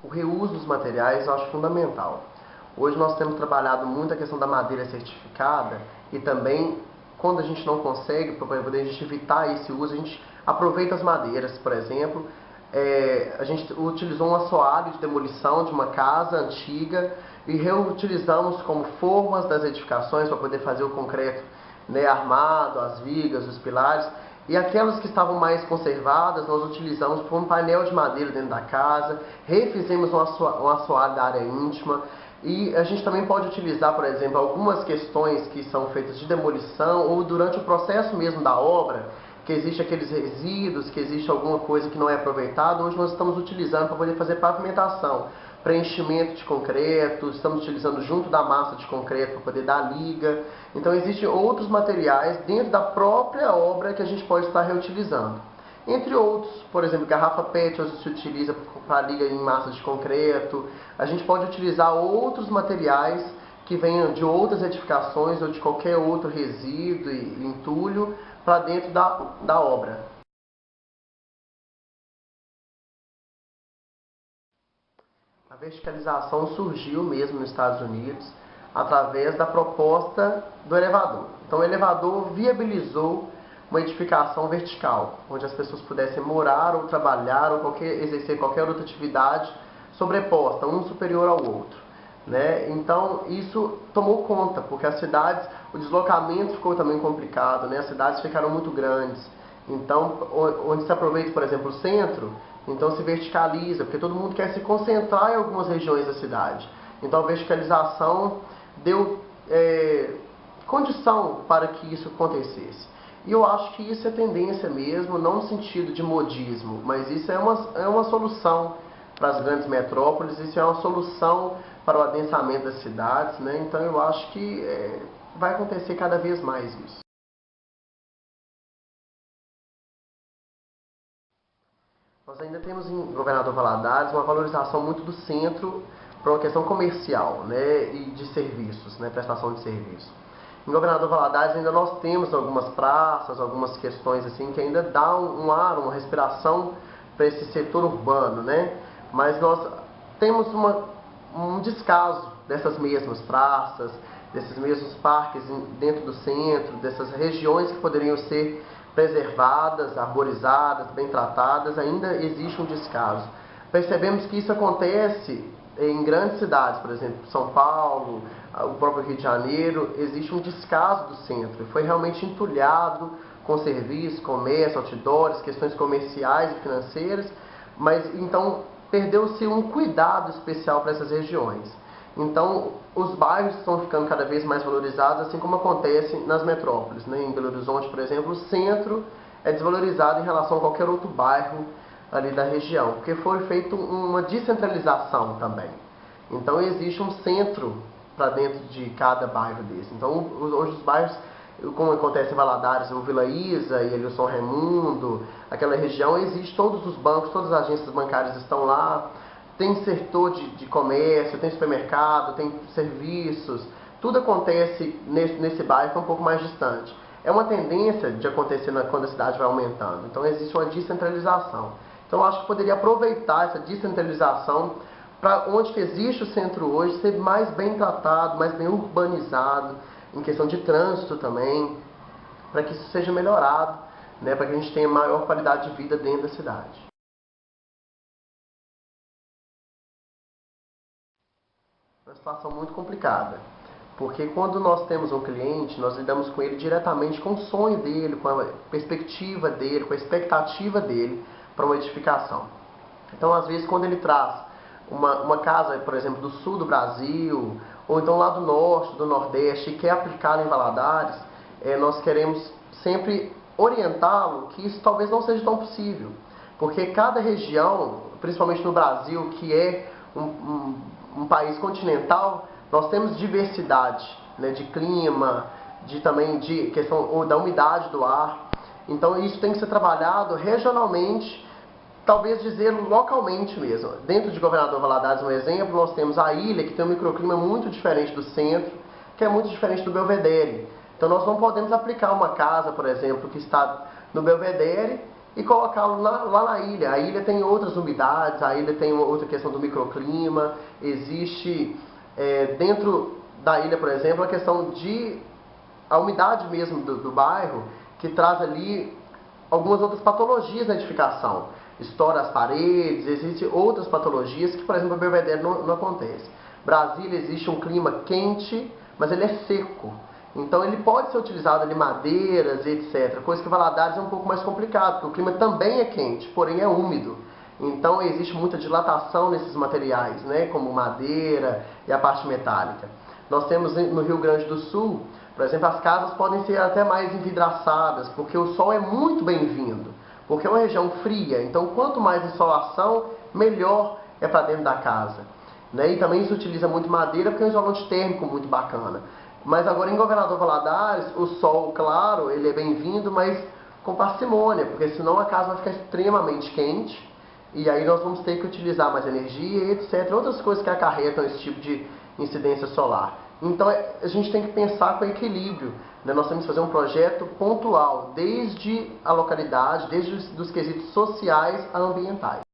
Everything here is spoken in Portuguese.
reuso dos materiais eu acho fundamental. Hoje nós temos trabalhado muito a questão da madeira certificada e também, quando a gente não consegue, para poder a gente evitar esse uso, a gente aproveita as madeiras, por exemplo. A gente utilizou um assoalho de demolição de uma casa antiga e reutilizamos como formas das edificações para poder fazer o concreto, né, armado, as vigas, os pilares. E aquelas que estavam mais conservadas, nós utilizamos por um painel de madeira dentro da casa, refizemos um assoalho da área íntima. E a gente também pode utilizar, por exemplo, algumas questões que são feitas de demolição ou durante o processo mesmo da obra, que existe aqueles resíduos, que existe alguma coisa que não é aproveitada. Hoje nós estamos utilizando para poder fazer pavimentação, preenchimento de concreto, estamos utilizando junto da massa de concreto para poder dar liga. Então existem outros materiais dentro da própria obra que a gente pode estar reutilizando. Entre outros, por exemplo, garrafa PET hoje se utiliza para liga em massa de concreto. A gente pode utilizar outros materiais que venham de outras edificações ou de qualquer outro resíduo e entulho para dentro da obra. A verticalização surgiu mesmo nos Estados Unidos através da proposta do elevador. Então o elevador viabilizou uma edificação vertical, onde as pessoas pudessem morar ou trabalhar ou exercer qualquer outra atividade sobreposta, um superior ao outro, né? Então isso tomou conta, porque as cidades, o deslocamento ficou também complicado, né? As cidades ficaram muito grandes. Então, onde se aproveita, por exemplo, o centro, então se verticaliza, porque todo mundo quer se concentrar em algumas regiões da cidade. Então a verticalização deu condição para que isso acontecesse. E eu acho que isso é tendência mesmo, não no sentido de modismo, mas isso é uma solução para as grandes metrópoles, isso é uma solução para o adensamento das cidades, né? Então eu acho que vai acontecer cada vez mais isso. Nós ainda temos em Governador Valadares uma valorização muito do centro para uma questão comercial, né, e de serviços, né, prestação de serviço. Em Governador Valadares ainda nós temos algumas praças, algumas questões assim que ainda dá um ar, uma respiração para esse setor urbano, né? Mas nós temos um descaso dessas mesmas praças, desses mesmos parques dentro do centro, dessas regiões que poderiam ser preservadas, arborizadas, bem tratadas. Ainda existe um descaso. Percebemos que isso acontece em grandes cidades, por exemplo, São Paulo, o próprio Rio de Janeiro. Existe um descaso do centro. Foi realmente entulhado com serviços, comércio, outdoors, questões comerciais e financeiras, mas então perdeu-se um cuidado especial para essas regiões. Então, os bairros estão ficando cada vez mais valorizados, assim como acontece nas metrópoles, né? Em Belo Horizonte, por exemplo, o centro é desvalorizado em relação a qualquer outro bairro ali da região, porque foi feita uma descentralização também. Então, existe um centro para dentro de cada bairro desse. Então, hoje os bairros, como acontece em Valadares, o Vila Isa e o São Raimundo, aquela região, existe todos os bancos, todas as agências bancárias estão lá. Tem setor de comércio, tem supermercado, tem serviços, tudo acontece nesse bairro que é um pouco mais distante. É uma tendência de acontecer quando a cidade vai aumentando, então existe uma descentralização. Então eu acho que poderia aproveitar essa descentralização para onde que existe o centro hoje, ser mais bem tratado, mais bem urbanizado, em questão de trânsito também, para que isso seja melhorado, né, para que a gente tenha maior qualidade de vida dentro da cidade. Uma situação muito complicada, porque quando nós temos um cliente, nós lidamos com ele diretamente com o sonho dele, com a perspectiva dele, com a expectativa dele para uma edificação. Então, às vezes, quando ele traz uma casa, por exemplo, do sul do Brasil, ou então lá do norte, do nordeste, e quer aplicá-la em Valadares, nós queremos sempre orientá-lo que isso talvez não seja tão possível, porque cada região, principalmente no Brasil, que é um país continental, nós temos diversidade, né, de clima, também de questão da umidade do ar. Então isso tem que ser trabalhado regionalmente, talvez dizer localmente mesmo. Dentro de Governador Valadares, um exemplo, nós temos a ilha, que tem um microclima muito diferente do centro, que é muito diferente do Belvedere. Então nós não podemos aplicar uma casa, por exemplo, que está no Belvedere e colocá-lo lá na ilha. A ilha tem outras umidades, a ilha tem outra questão do microclima, existe dentro da ilha, por exemplo, a questão de a umidade mesmo do bairro, que traz ali algumas outras patologias na edificação. Estoura as paredes, existem outras patologias que, por exemplo, a Belvedere não acontece. Brasília existe um clima quente, mas ele é seco. Então ele pode ser utilizado ali madeiras, etc. Coisa que Valadares é um pouco mais complicado, porque o clima também é quente, porém é úmido. Então existe muita dilatação nesses materiais, né, como madeira e a parte metálica. Nós temos no Rio Grande do Sul, por exemplo, as casas podem ser até mais envidraçadas, porque o sol é muito bem-vindo, porque é uma região fria. Então quanto mais insolação, melhor é para dentro da casa. Né? E também se utiliza muito madeira, porque é um isolante térmico muito bacana. Mas agora em Governador Valadares, o sol, claro, ele é bem-vindo, mas com parcimônia, porque senão a casa vai ficar extremamente quente, e aí nós vamos ter que utilizar mais energia, etc. Outras coisas que acarretam esse tipo de incidência solar. Então a gente tem que pensar com equilíbrio, né? Nós temos que fazer um projeto pontual, desde a localidade, desde os quesitos sociais a ambientais.